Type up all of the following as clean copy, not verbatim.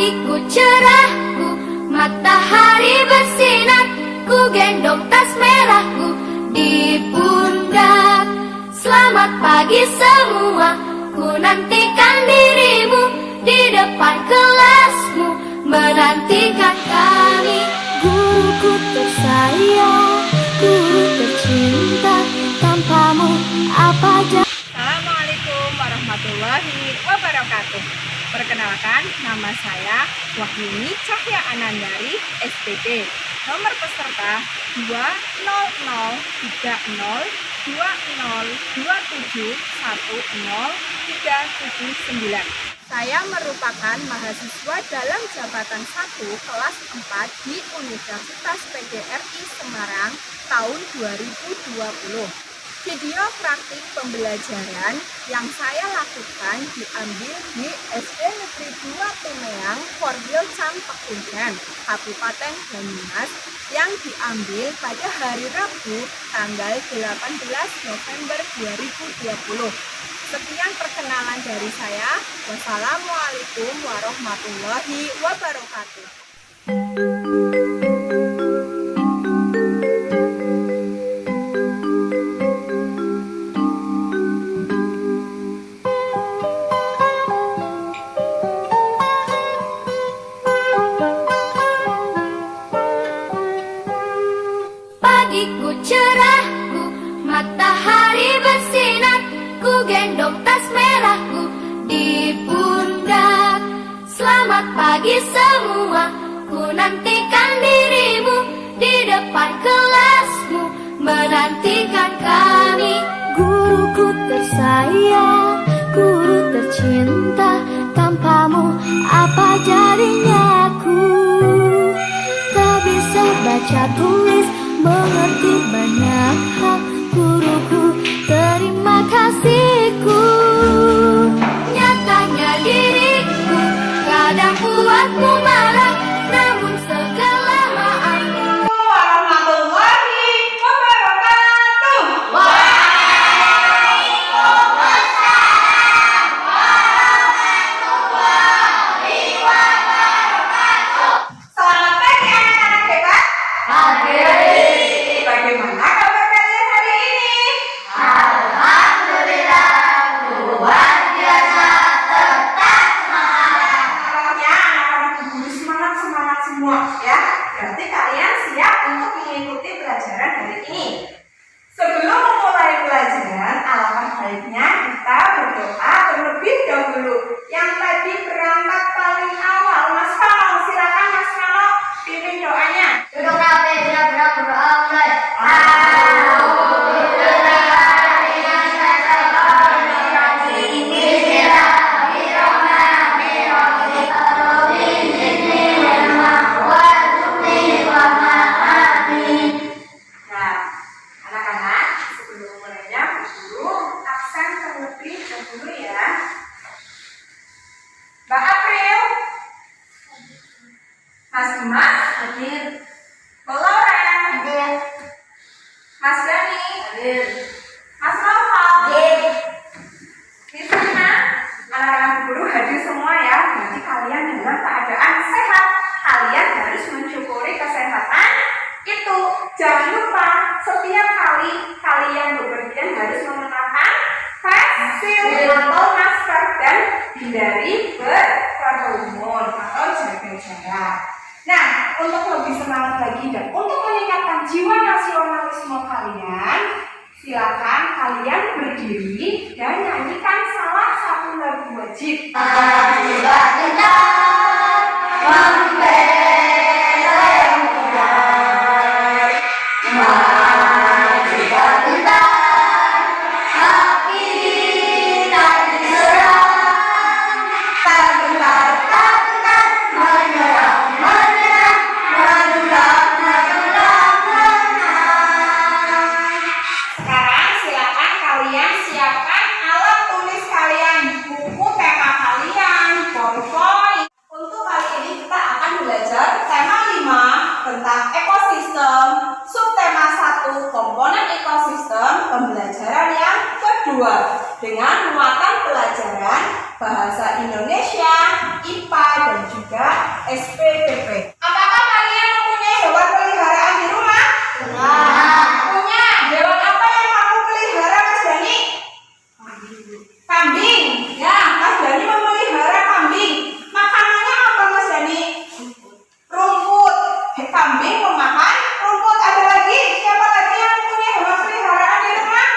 Pagiku cerahku, matahari bersinar, ku gendong tas merahku di pundak. Selamat pagi semua, ku nantikan dirimu di depan kelasmu, menantikan kami. Guruku tersayang, guru tercinta, tanpamu apa jadi. Assalamualaikum warahmatullahi wabarakatuh. Perkenalkan, nama saya Wahyuni Cahya Anandari, SPP. Nomor peserta 20030271039. Saya merupakan mahasiswa dalam jabatan 1 kelas 4 di Universitas PGRI Semarang tahun 2020. Video praktik pembelajaran yang saya lakukan diambil di SD Negeri 2 Tumeang, Korwilcam Pekunden, Kabupaten Banyumas, yang diambil pada hari Rabu tanggal 18 November 2020. Sekian perkenalan dari saya. Wassalamualaikum warahmatullahi wabarakatuh. Pagiku cerahku, matahari bersinar, ku gendong tas merahku di pundak. Selamat pagi semua, ku nantikan dirimu di depan kelasmu, menantikan kami. Guruku tersayang, guru tercinta, tanpamu apa jadinya aku. Tak bisa baca tulis, mengerti banyak hal, guruku, terima kasihku. Nyatanya diriku kadang buatmu marah, namun segala maafku. Warahmatullahi wabarakatuh. Waalaikumsalam warahmatullahi wabarakatuh. Selamat pagi anak-anak hebat. Bagaimana kabar kalian hari ini? Alhamdulillah, luar biasa, tetap semangat. Pokoknya anak-anak guru semangat semua ya. Berarti kalian siap untuk mengikuti pelajaran hari ini. Sebelum memulai pelajaran, alangkah baiknya kita berdoa terlebih dahulu. Yang tadi berangkat paling awal, Mas Fano, silakan Mas Fano pimpin doanya. Duduk rapi, tidak berdoa mulai. Nah, anak-anak, sebelum mulainya guru absen terlebih dahulu ya. Mbak April, Mas Dimas, Hadir. Mbak Lauren, Hadir. Mas Dani, Hadir. Mas Noval, Hadir. di sana anak-anak guru hadir semua ya. Berarti kalian dalam keadaan sehat. Kalian harus mensyukuri kesehatan itu. Jangan lupa setiap kali kalian bepergian harus mengenakan face shield atau masker dan hindari berkerumun atau jaga jarak. Nah, untuk lebih semangat lagi dan untuk meningkatkan jiwa nasionalisme kalian, silakan kalian berdiri dan nyanyikan salah satu lagu wajib. Marilah kita membela yang benar. Marilah kita hak kita diserang. Tak gentar, tak gentar, menyerang, menyerang, mendulang, mendulang, menang. Sekarang silakan kalian siapkan alat tulis kalian, buku tema kalian, poin-poin. Untuk kali ini kita akan belajar tema 5 tentang ekosistem, subtema 1 komponen ekosistem, pembelajaran yang kedua dengan muatan pelajaran Bahasa Indonesia, IPA, dan juga SPPP. Apakah kalian mempunyai hewan peliharaan di rumah? Punya. Hewan apa yang kamu pelihara, Mas Dani? Kambing. Ya, Mas Dani memelihara kambing. Makanannya apa, Mas Dani? Rumput. Kambing memakan rumput. Ada lagi? Siapa lagi yang punya hewan peliharaan di rumah?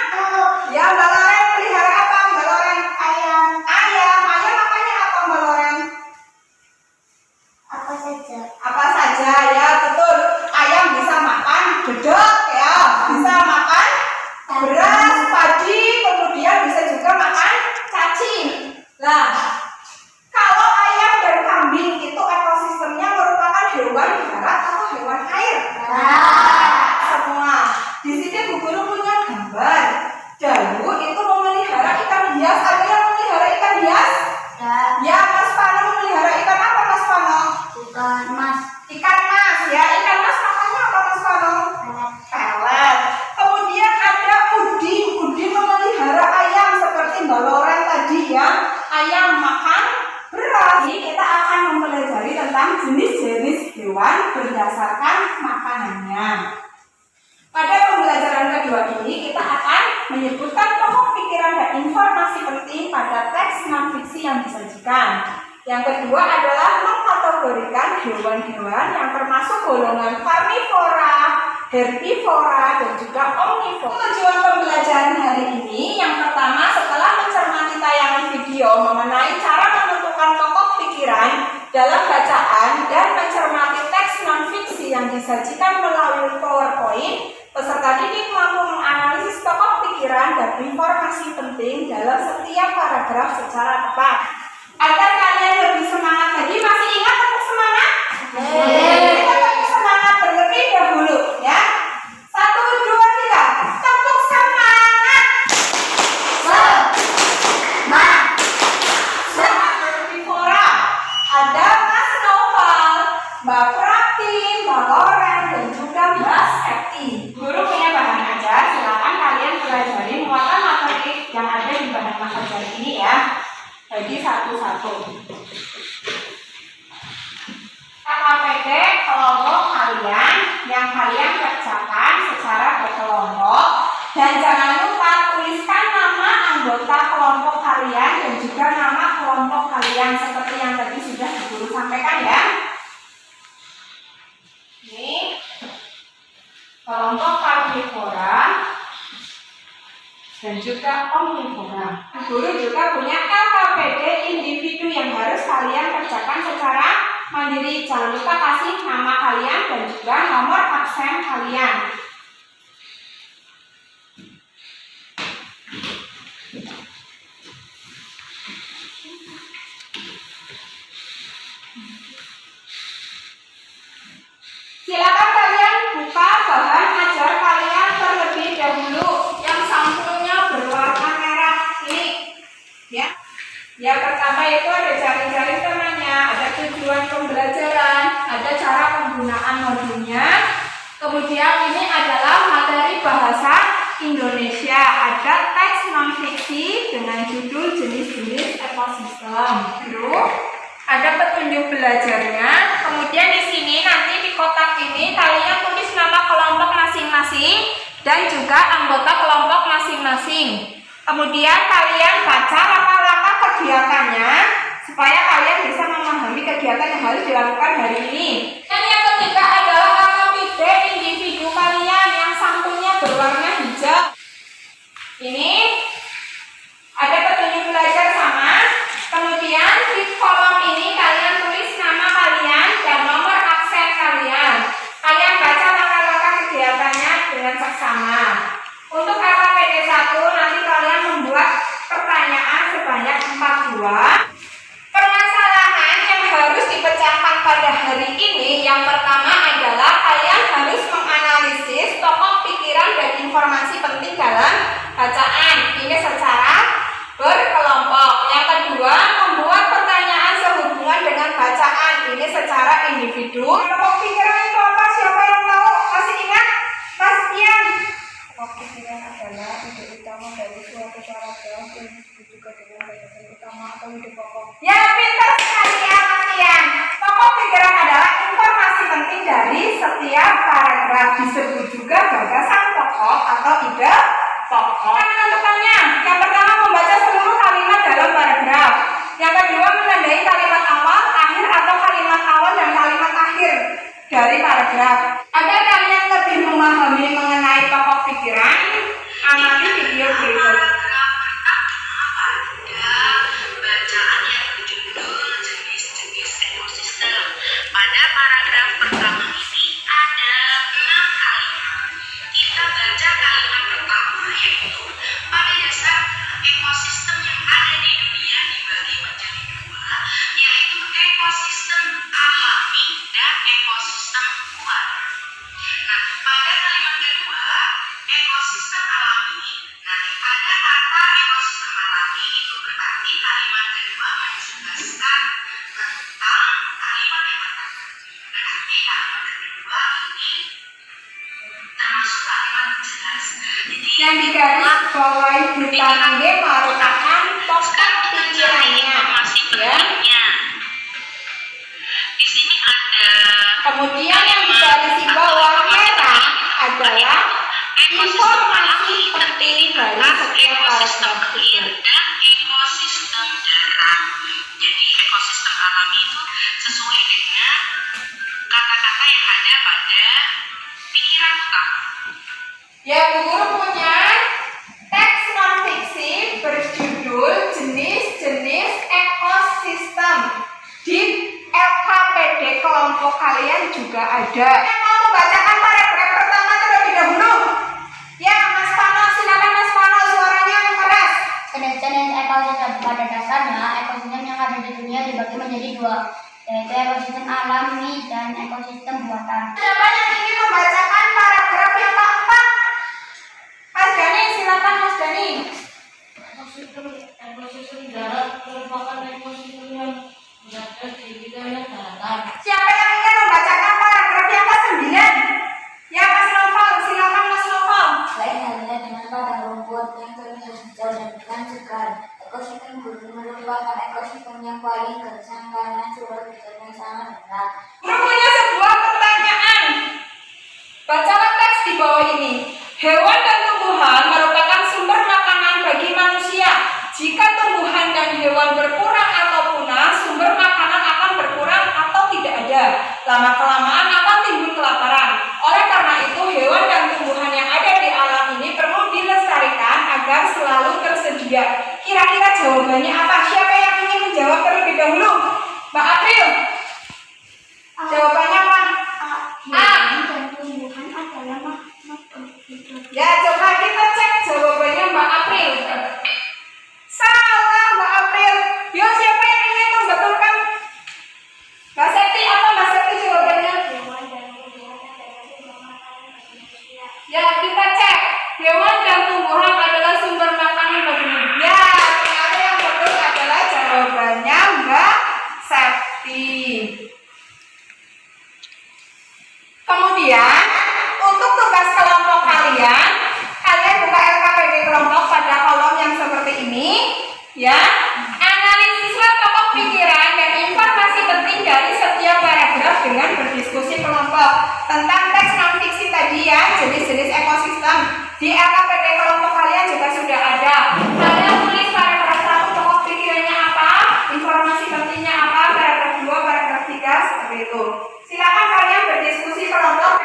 Ya, Mbak Loren pelihara apa, Mbak Loren? Ayam. Ayam. Ayam makannya apa, Mbak Loren? Apa saja? Apa saja, ya betul. Ayam bisa makan dedek, ya, bisa makan beras, padi, kemudian bisa juga makan cacing. Nah, kalau ayam dan kambing itu ekosistemnya merupakan hewan darat atau hewan air? Semua. Di sini Bu Guru punya gambar. Dalu itu memelihara ikan hias. Ada yang memelihara ikan hias? Ya, Mas Pano memelihara ikan apa, Mas Pano? Bukan Mas. Ikan mas, ya. Ikan mas makannya apa, Mas Pano? Pelet. Kemudian ada Udin. Udin memelihara ayam seperti Mbak Loren tadi, ya. Ayam makan beras. Jadi kita akan mempelajari tentang jenis-jenis hewan berdasarkan makanannya. Pada pembelajaran kedua ini kita akan menyebutkan pokok pikiran dan informasi penting pada teks non-fiksi yang disajikan. Yang kedua adalah mengkategorikan hewan-hewan yang termasuk golongan karnivora, herbivora, dan juga omnivora. Tujuan pembelajaran hari ini yang pertama, setelah mencermati tayangan video mengenai cara menentukan pokok pikiran dalam bacaan dan mencermati teks non-fiksi yang disajikan melalui PowerPoint, peserta didik mampu menganalisis pokok pikiran dan informasi penting dalam setiap paragraf secara tepat. Agar kalian lebih semangat lagi, masih ingat tepuk semangat? Kita tepuk semangat terlebih dahulu, ya. 1, 2, 3, tepuk semangat. Herbivora. Ada Mas Noval, Mbak Prati, Mbak Loren, dan juga Mbak Septi. Guru punya bahan ajar, silakan kalian pelajari muatan materi yang ada di bahan ajar ini, ya. Bagi satu-satu. KKPD kelompok kalian yang kalian kerjakan secara berkelompok, dan jangan lupa tuliskan nama anggota kelompok kalian dan juga nama kelompok kalian seperti yang tadi sudah Guru sampaikan, ya. Ini kelompok karnivora dan juga omnivora. Guru juga punya KKPD individu yang harus kalian kerjakan secara mandiri. Jangan lupa kasih nama kalian dan juga nomor absen kalian. Silakan kalian buka bahan ajar kalian terlebih dahulu yang sampulnya berwarna merah ini, ya. Yang pertama itu ada jari-jari temannya, ada tujuan pembelajaran, ada cara penggunaan modulnya. Kemudian ini adalah materi bahasa Indonesia, ada teks non-fiksi dengan judul jenis-jenis ekosistem. Terus ada petunjuk belajarnya. Kemudian di sini nanti di kotak ini kalian tulis nama kelompok masing-masing dan juga anggota kelompok masing-masing. Kemudian kalian baca langkah-langkah kegiatannya supaya kalian bisa memahami kegiatan yang harus dilakukan hari ini. Dan yang ketiga adalah KKPD individu kalian yang sampulnya berwarna hijau. Ini ada petunjuk belajar sama. Kemudian di kolom ini kalian tulis nama kalian dan nomor absen kalian. Kalian baca langkah-langkah kegiatannya dengan seksama. Untuk KKPD 1 nanti kalian membuat pertanyaan sebanyak 42. Permasalahan yang harus dipecahkan pada hari ini yang pertama adalah kalian harus menganalisis pokok pikiran dan informasi penting dalam bacaan. Ini secara berkelompok. Yang kedua, membuat pertanyaan sehubungan dengan bacaan. Ini secara individu. Pokok pikiran itu apa? Siapa yang tahu? Masih ingat? Mas Ian? Pokok pikiran adalah ide utama dari suatu paragraf yang disebut juga dengan gagasan utama atau ide pokok juga gagasan pokok atau ide pokok. Menentukannya, yang pertama membaca seluruh kalimat dalam paragraf. Yang kedua menandai kalimat awal, akhir atau kalimat awal dan kalimat akhir dari paragraf. Agar kalian lebih memahami mengenai pokok pikiran, amati video berikut. Bacaan yang berjudul jenis-jenis ekosistem. Pada paragraf pertama ini ada 6 kalimat. Kita baca kalimat pertama, yaitu pada dasar ekosistem yang ada di dunia dibagi menjadi 2, yaitu ekosistem alami dan ekosistem buatan. Nah, pada kalimat kedua, ekosistem alami, nanti ada kata ekosistem alami, itu berarti kalimat kedua menjelaskan tentang kalimat yang pertama. Berarti kalimat kedua ini termasuk kalimat penjelas. Jadi Yang digaris bawahi ditangge merupakan pokok pikirannya, informasi ya. pentingnya. Di sini ada Kemudian yang digaris bawah merah adalah informasi penting dari setiap ekosistem paragraf air itu. dan ekosistem darat. Jadi ekosistem alami itu sesuai dengan kata-kata yang ada pada pikiran utama. Ya, Bu Guru punya teks non-fiksi berjudul jenis-jenis ekosistem. Di LKPD kelompok kalian juga ada. Yang mau membacakan paragraf pertama terlebih dahulu? Ya, Mas Pano, silakan Mas Pano, suaranya yang keras. Jenis-jenis ekosistem pada dasarnya ekosistem yang ada di dunia dibagi menjadi 2, yaitu ekosistem alami dan ekosistem buatan. Siapa yang ingin membacakan paragraf yang keempat? Mas Dani, silakan Mas Dani. Ekosistem darat merupakan ekosistem yang berada di wilayah daratan. Siapa yang ingin membacakan paragraf yang ke-9? Ya, Mas Novel, silakan Mas Novel. Lain halnya dengan padang rumput yang terlihat hijau dan bukan segar. Ekosistem gunung merupakan ekosistem yang paling gersang karena curah hujannya sangat rendah. Guru punya sebuah pertanyaan. Bacalah teks di bawah ini. Hewan dan tumbuhan merupakan sumber makanan bagi manusia. Jika tumbuhan dan hewan berkurang atau punah, sumber makanan akan berkurang atau tidak ada. Lama-kelamaan akan timbul kelaparan. Oleh karena itu, hewan dan tumbuhan yang ada di alam ini perlu dilestarikan agar selalu tersedia. Kira-kira jawabannya apa? Siapa yang ingin menjawab terlebih dahulu? Mbak April. Jawabannya apa? A. Dan tumbuhan adalah makhluk hidup. Ya, coba kita cek jawabannya Mbak April. Salah Mbak April. Yo, siapa yang ingin membetulkan? Mbak Septi, apa Mbak Septi jawabannya? Ya, kita cek. Hewan dan tumbuhan adalah sumber makanan bagi manusia. Ya, ternyata yang betul adalah jawabannya Mbak Septi. Kemudian, untuk tugas kelompok kalian, kalian buka LKPD kelompok pada kolom yang seperti ini, ya. Analisislah pokok pikiran dan informasi penting dari setiap paragraf dengan berdiskusi kelompok tentang teks non-fiksi tadi ya, jenis-jenis ekosistem. Di LKPD kelompok kalian juga sudah ada. Kalian tulis paragraf 1 pokok pikirannya apa, informasi pentingnya apa, paragraf 2, paragraf 3, seperti itu. Silakan kalian berdiskusi kelompok.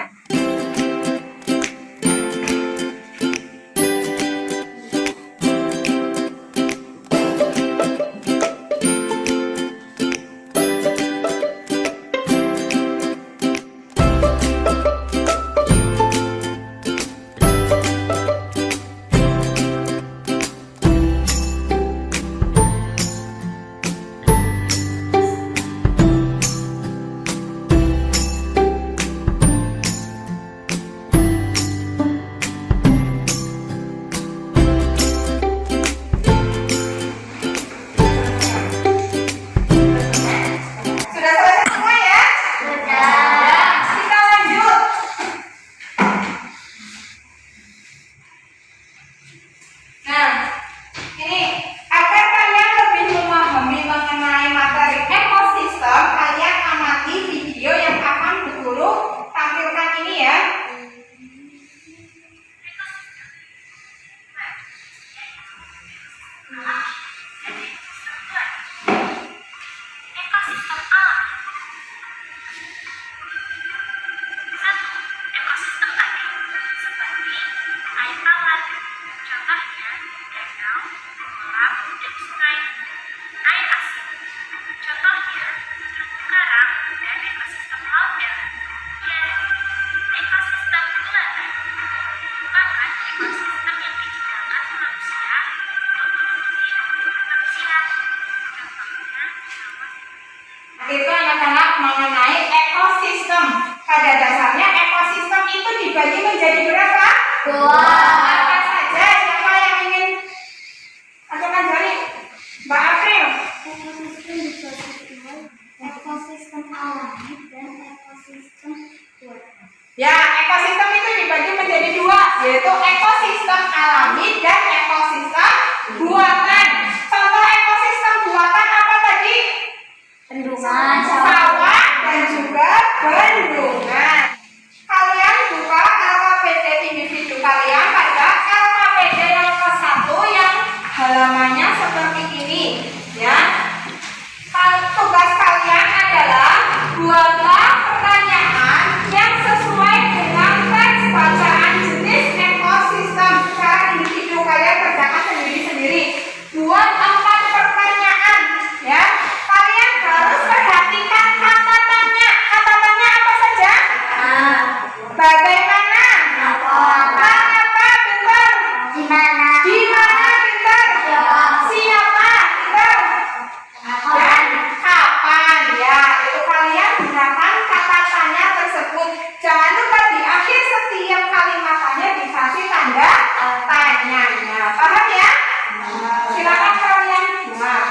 dibagi menjadi berapa? 2. Apa saja? Siapa yang ingin acungkan jari? Mbak April. Ekosistem alami dan ekosistem buatan. Ya, ekosistem itu dibagi menjadi 2, yaitu ekosistem alami dan ekosistem buatan. Contoh ekosistem buatan apa tadi? Bendungan, Sawah dan juga bendungan. Kalian buka LKPD individu kalian pada LKPD yang ke-1 yang halamannya seperti ini, ya. Tugas kalian adalah buatlah pertanyaan yang sesuai dengan teks bacaan jenis ekosistem. Secara individu kalian kerjakan sendiri-sendiri. Buat 4 pertanyaan, ya. Kalian harus perhatikan kata tanya. Kata tanya apa saja? Bagaimana? Apa? Pintar. Gimana? Gimana? Pintar. Siapa? Pintar. Dan kapan, ya. Itu kalian gunakan kata tanya tersebut. Jangan lupa di akhir setiap kalimatannya dikasih tanda tanyanya. Paham ya? Silakan kalian buat.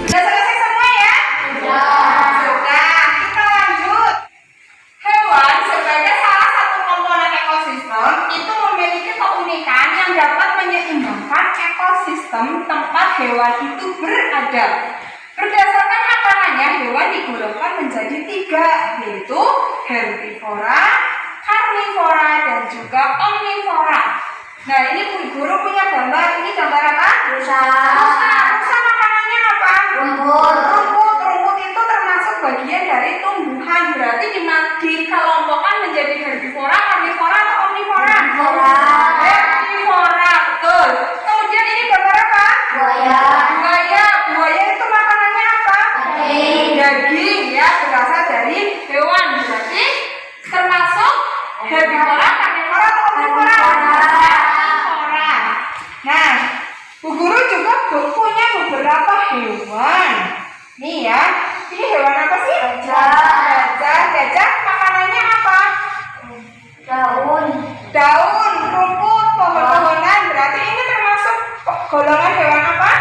Sudah selesai semua ya? Sudah, kita lanjut. Hewan sebagai salah satu komponen ekosistem itu memiliki keunikan yang dapat menyeimbangkan ekosistem tempat hewan itu berada. Berdasarkan makanannya, hewan digolongkan menjadi 3, yaitu herbivora, karnivora, dan juga omnivora. Nah, ini guru punya gambar. Ini gambar apa? Rusa. Rusa makanannya apa? Rumput. Rumput itu termasuk bagian dari tumbuhan. Berarti dikelompokkan menjadi herbivora, karnivora, atau omnivora? Omnivora. Herbivora, betul. Kemudian ini gambar apa? Buaya. Buaya itu makanannya apa? Daging. Daging, ya, berasal dari hewan. Berarti termasuk herbivora, karnivora, atau omnivora? Omnivora. Omnivora. Nah, Bu Guru juga punya beberapa hewan. Nih ya, ini hewan apa sih? Gajah. Gajah makanannya apa? Daun. Daun, rumput, pohon-pohonan. Berarti ini termasuk golongan hewan apa?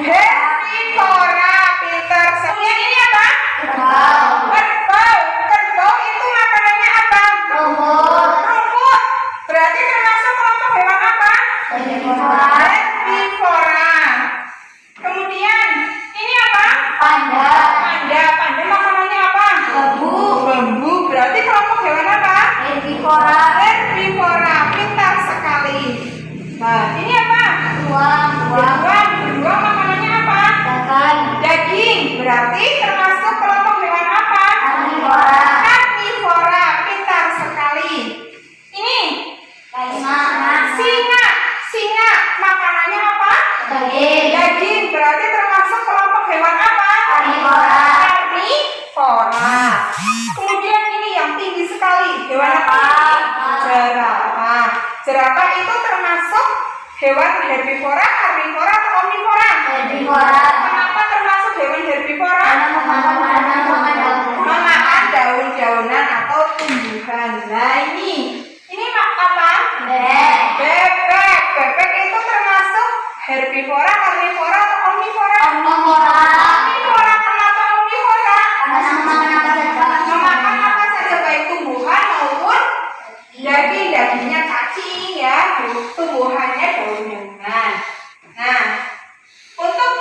Herbivora. Pintar. Kemudian ini apa? Kerbau. Kerbau. Kerbau itu makanannya apa? Rumput. Rumput. Berarti termasuk kelompok hewan apa? Herbivora. Herbivora. Kemudian ini apa? Panda. Panda makanannya apa? Lembu. Lembu. Berarti kelompok hewan apa? Herbivora. Herbivora. Pintar sekali. Nah, ini apa? Beruang. Beruang makanannya apa? Daging. Berarti termasuk kelompok hewan apa? Karnivora. Karnivora. Pintar sekali. Ini singa makanannya apa? Daging. Berarti termasuk kelompok hewan apa? Karnivora. Karnivora. Kemudian ini yang tinggi sekali. Hewan apa? Jerapah. Jerapah itu termasuk hewan herbivora, karnivora, atau omnivora? Herbivora. Kenapa termasuk hewan herbivora? Memakan Memakan daun-daunan atau tumbuhan. Nah, ini apa? Bebek. Bebek itu termasuk herbivora, karnivora, atau omnivora? Omnivora. Kenapa omnivora? Memakan apa saja, baik tumbuhan maupun dagingnya cacing, ya, tumbuhannya daun-daunan. Nah, untuk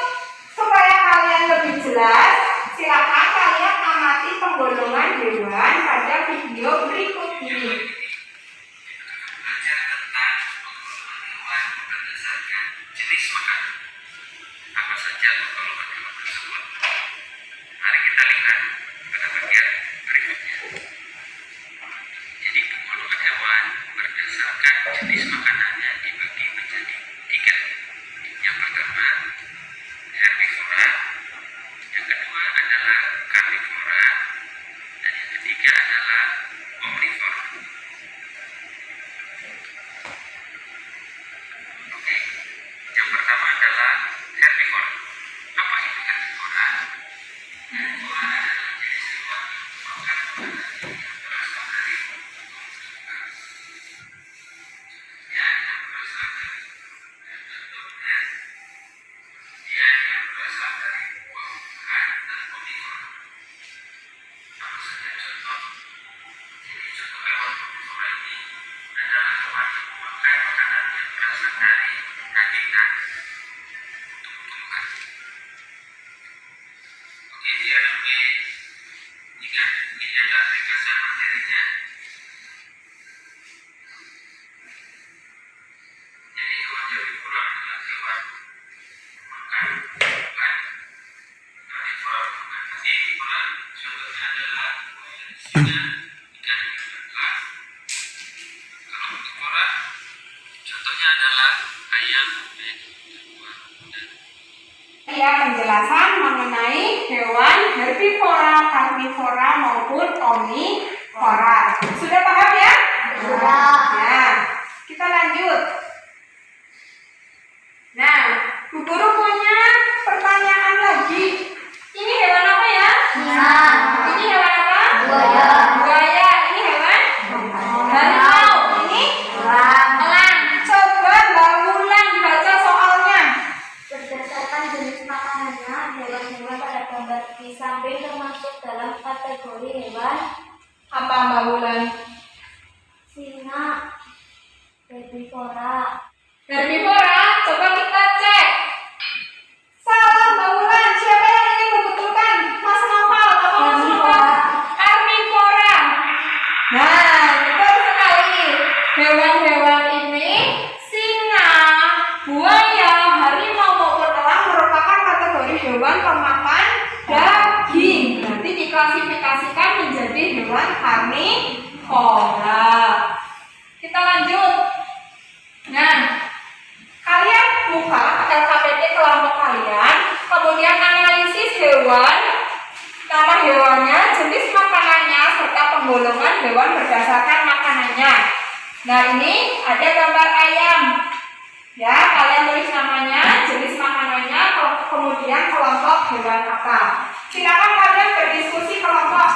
supaya kalian lebih jelas, silakan kalian pada video berikut ini. Belajar tentang penggolongan hewan berdasarkan jenis makanan. Apa saja penggolongan hewan tersebut? Mari kita lihat pada bagian berikutnya. Jadi penggolongan hewan berdasarkan jenis makanannya dibagi menjadi 3. Yang pertama, herbivora. Yang kedua adalah karnivora. Dan yang ketiga adalah omnivora. Oke, yang pertama adalah herbivora. Apa itu herbivora? Herbivora adalah jenis hewan makan makanan yang berasal dari tumbuh-tumbuhan. Yang berasal dari bentuknya, kemudian yang berasal dari buah-buahan dan omnivora. Apa saja contoh? Jadi contoh hewan omnivora ini adalah hewan yang memakan makanan yang berasal dari daging dan tumbuh-tumbuhan. Oke, dia lebih ingat ini adalah ringkasan materinya. Jadi hewan herbivora adalah hewan makan buah-buahan. Karnivora makan herbivora. Contohnya adalah singa, ikan hiu, dan elang. Kalau omnivora, contohnya adalah ayam, bebek, buah, dan Ya, penjelasan mengenai hewan herbivora, karnivora maupun omnivora. Sudah paham ya? Sudah. Ya, kita lanjut. Nah, Bu Guru punya pertanyaan lagi. Ini hewan apa ya? Singa. Ini hewan apa? Buaya. Buaya. Ini hewan? Harimau. Ini? Elang. Elang. Coba Mbak Wulan baca soalnya. Berdasarkan jenis makanannya, hewan-hewan pada gambar di samping termasuk dalam kategori hewan Apa Mbak Wulan? singa, herbivora, Herbivora, coba kita cek. Salah Mbak Wulan, siapa yang ingin membetulkan? Mas Noval atau Mas Noval? Karnivora. Nah, betul sekali. Hewan-hewan ini singa, buaya, harimau maupun elang merupakan kategori hewan pemakan daging. Nanti diklasifikasikan menjadi hewan karnivora. Kita lanjut. Nah, kalian buka LKPD kelompok kalian, kemudian analisis hewan, nama hewannya, jenis makanannya, serta penggolongan hewan berdasarkan makanannya. Nah, ini ada gambar ayam. Ya, kalian tulis namanya, jenis makanannya, kemudian kelompok hewan apa. Silakan kalian berdiskusi kelompok.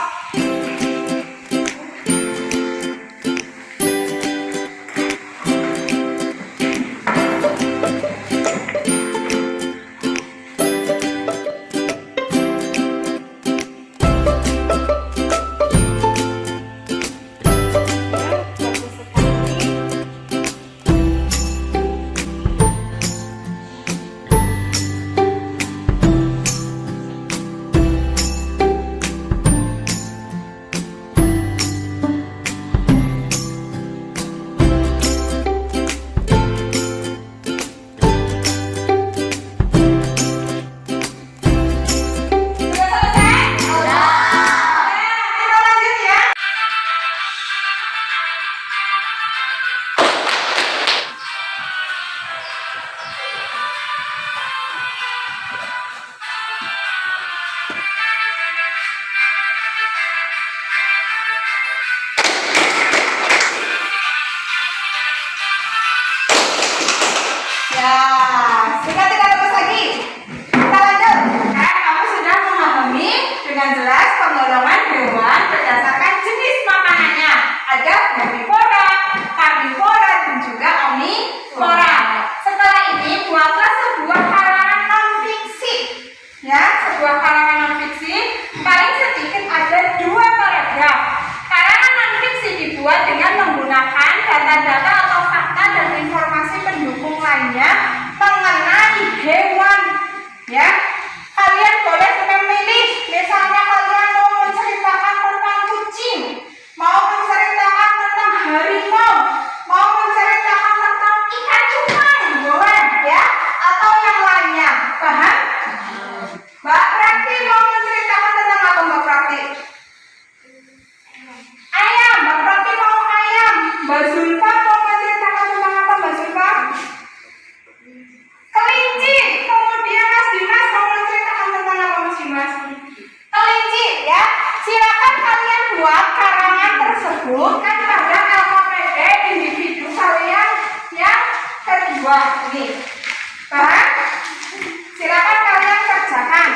silakan kalian buat karangan tersebut kan pada alfabet individu kalian yang kedua ini. Paham? Silakan kalian kerjakan.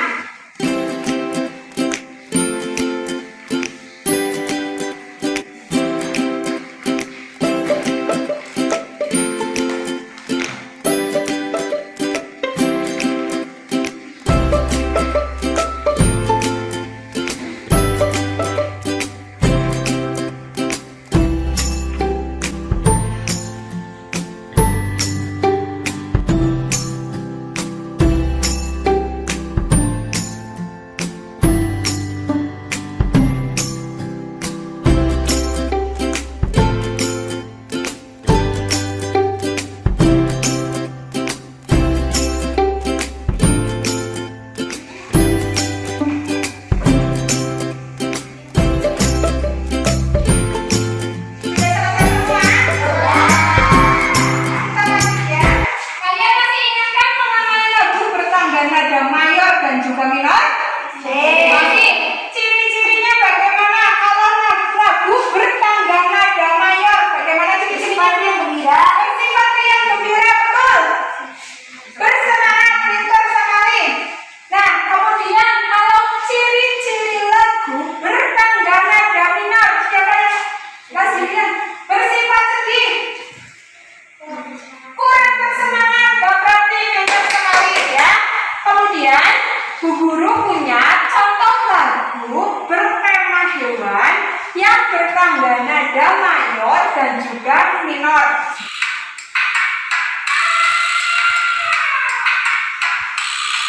Bu Guru punya contoh lagu bertema hewan yang bertangga nada mayor dan juga minor.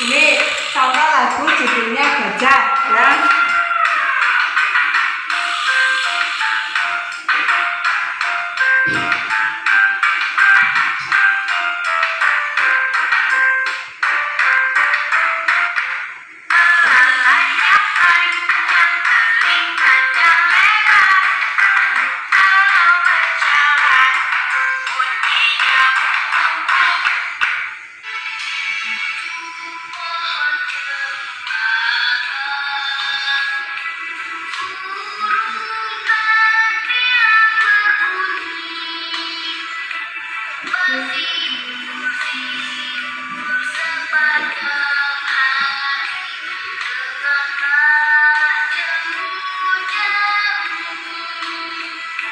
Ini contoh lagu judulnya Gajah ya.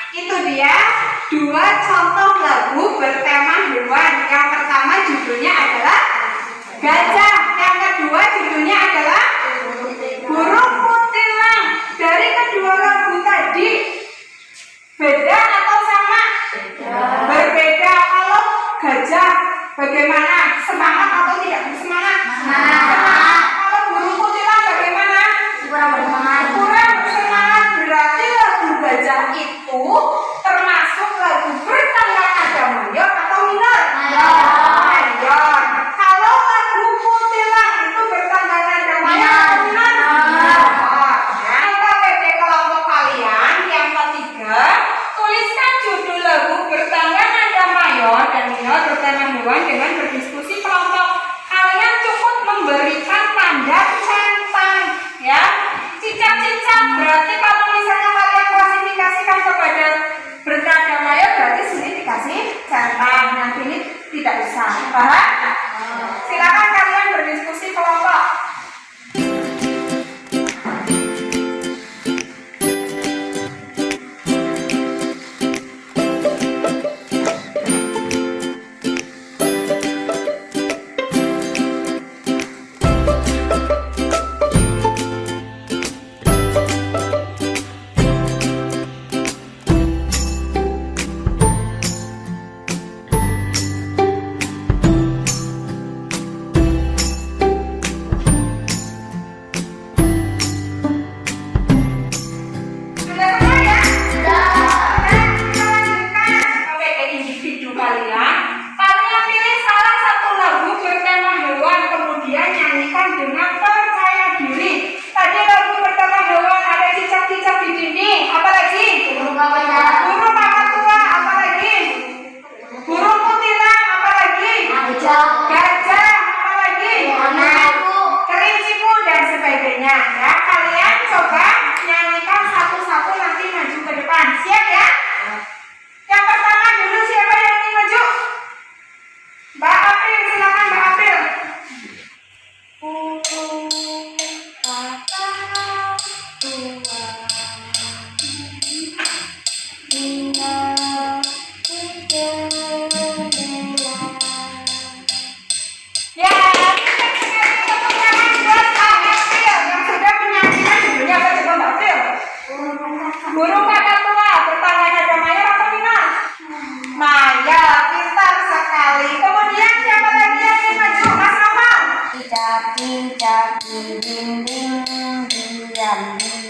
Itu dia dua contoh lagu bertema hewan. Yang pertama judulnya adalah gajah, yang kedua judulnya adalah burung kutilang. Dari kedua lagu tadi beda atau sama? Berbeda. Kalau gajah bagaimana? Semangat atau tidak bersemangat? Semangat. Kalau burung kutilang bagaimana? Kurang bersemangat. Kurang bersemangat. Berarti lagu gajah itu termasuk lagu bertangga nada mayor atau minor? Mayor. Mayor. Kalau lagu kutilang itu bertangga nada mayor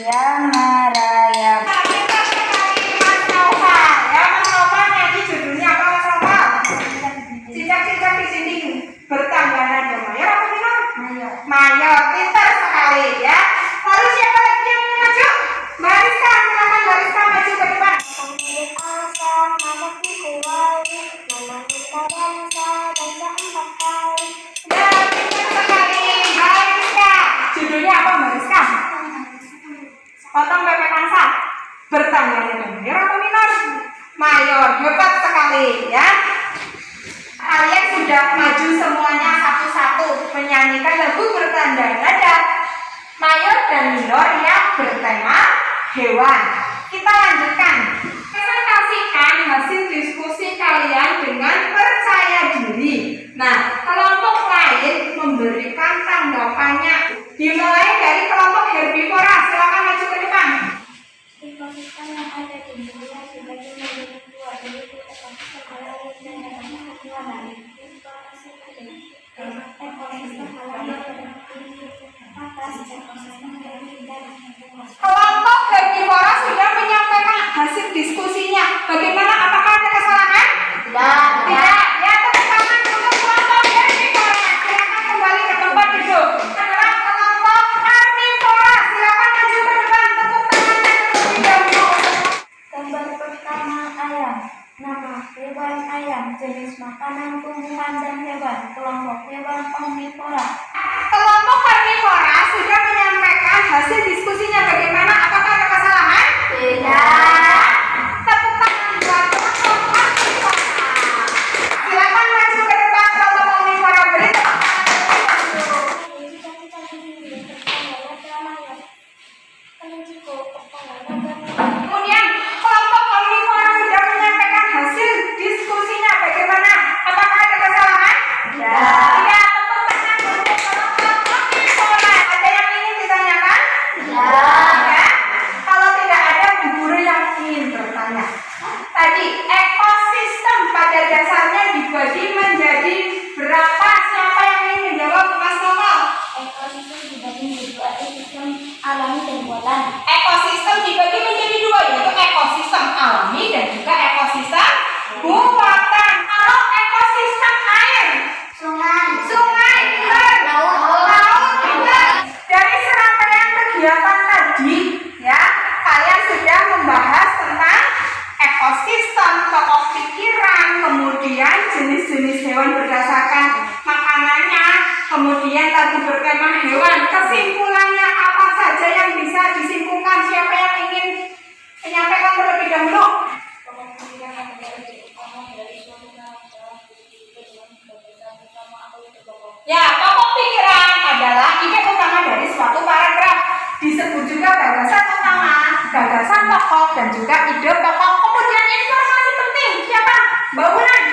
yang merayap. Kita sekali Mas Nova. Ya Mas Nova nyanyi judulnya apa Mas Nova? Cicak-cicak di sini bertangga nada mayor apa minor? Mayor. Mayor, pintar sekali ya. Lalu siapa lagi yang mau maju? Mbak Rizka, silakan Mbak Rizka maju ke depan. Pemilik asal masak di kuali, memanggilkan bangsa dan empat kali. Ya, pintar sekali Mbak Rizka. Judulnya apa Mbak Rizka? Potong bebek angsa. Bertangga nada mayor apa minor? Mayor, hebat sekali ya. Kalian sudah maju semuanya satu-satu menyanyikan lagu bertanda nada mayor dan minor yang bertema hewan. Kita lanjutkan. Presentasikan hasil diskusi kalian dengan percaya diri. Nah, kelompok lain memberikan tanggapannya. Dimulai dari kelompok herbivora. Silakan maju ke depan. Ekosistem yang ada di dunia sebagai menjadi dua, yaitu ekosistem alami dan ekosistem hewani. Informasi penting. Ekosistem alami terdiri atas ekosistem hewani dan ekosistem. Kelompok herbivora sudah menyampaikan hasil diskusinya. Bagaimana? Apakah ada kesalahan? Tidak. Ya, tepuk tangan untuk kelompok herbivora. Silakan kembali ke tempat duduk. Adalah kelompok karnivora. Silakan maju ke depan. Tepuk tangannya terlebih dahulu. Gambar pertama ayam. Nama hewan ayam, jenis makanan tumbuhan dan hewan. Kelompok hewan omnivora. Kelompok karnivora sudah menyampaikan hasil diskusinya. Bagaimana? Apakah ada kesalahan? Tidak. Tepuk tangan buat kelompok karnivora. Silakan maju ke depan kelompok omnivora. Beri tepuk tangan terlebih dahulu. Kemudian kelompok omnivora sudah menyampaikan hasil diskusinya. Bagaimana? Apakah ada kesalahan? Tidak. Tidak. Tepuk tangan untuk kelompok omnivora. Ada yang ingin ditanyakan? Tidak. Kalau tidak ada, Bu Guru yang ingin bertanya. Tadi ekosistem pada dasarnya dibagi menjadi berapa? Siapa yang ingin menjawab, Mas Novel? Ekosistem dibagi menjadi dua, ekosistem alami dan buatan. Ekosistem dibagi menjadi dua, yaitu ekosistem alami dan juga ekosistem buatan. Kalau ekosistem air, sungai, laut, benar. Dari serangkaian kegiatan tadi, ya, kalian sudah membahas tentang ekosistem, pokok pikiran, kemudian jenis-jenis hewan berdasarkan makanannya, kemudian tadi bertema hewan. Kesimpulannya apa saja yang bisa disimpulkan? Siapa yang ingin menyampaikan terlebih dahulu? Ya, pokok pikiran adalah ide utama dari suatu paragraf. Disebut juga gagasan utama, gagasan pokok, dan juga ide pokok. Kemudian informasi penting. Siapa? Mbak Wulan.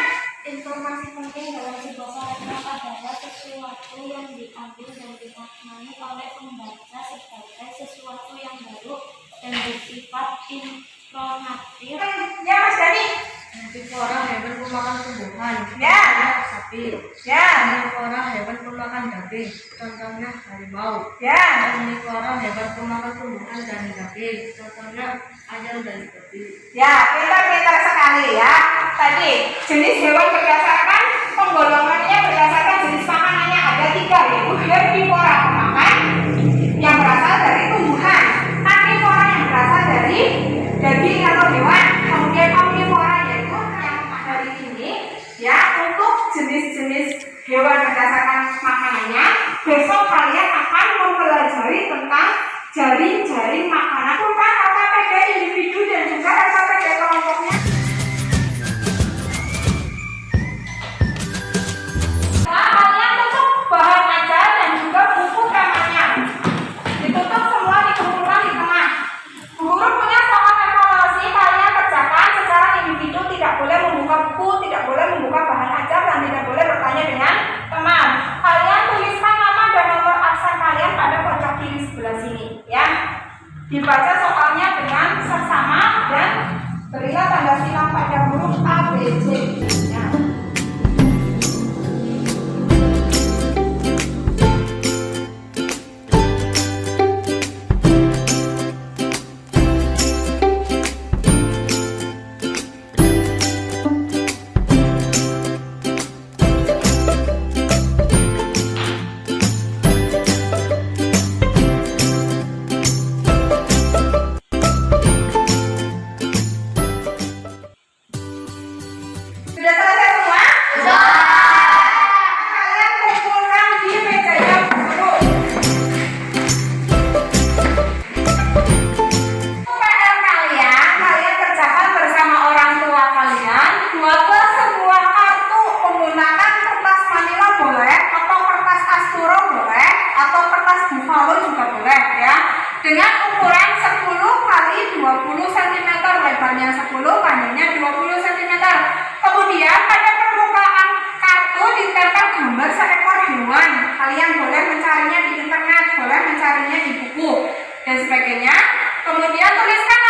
Informasi penting dalam sebuah paragraf adalah sesuatu yang diambil dan dimaknai oleh pembaca sebagai sesuatu yang baru dan bersifat informatif. Ya, Mas Dani. Herbivora hewan pemakan tumbuhan. Ya. Sapi. Ya. Karnivora hewan pemakan daging. Contohnya harimau. Ya. Omnivora hewan pemakan tumbuhan dan daging. Contohnya ayam dan babi. Ya, pintar-pintar sekali ya. Tadi jenis hewan berdasarkan penggolongannya berdasarkan jenis makanannya ada 3, yaitu herbivora pemakan yang berasal dari tumbuhan, karnivora yang berasal dari daging atau hewan, kemudian omnivora yaitu yang hari ini ya untuk jenis-jenis hewan berdasarkan makanannya. Besok kalian akan mempelajari tentang jaring-jaring makanan tentang LKPD individu dan juga LKPD kelompoknya. Nah, kalian tutup bahan ajar dan juga buku temanya. Ditutup semua, dikumpulkan di tengah. Guru punya soal evaluasi, kalian kerjakan secara individu, tidak boleh membuka buku, tidak boleh membuka bahan ajar, dan tidak boleh bertanya dengan teman. Kalian tuliskan nama dan nomor absen kalian pada pojok kiri sebelah sini, ya. Dibaca soalnya dengan seksama dan berilah tanda silang pada huruf A, B, C. Ya. 20 cm, lebarnya 10, panjangnya 20 cm. Kemudian pada permukaan kartu ditempel gambar seekor hewan. Kalian boleh mencarinya di internet, boleh mencarinya di buku dan sebagainya. Kemudian tuliskan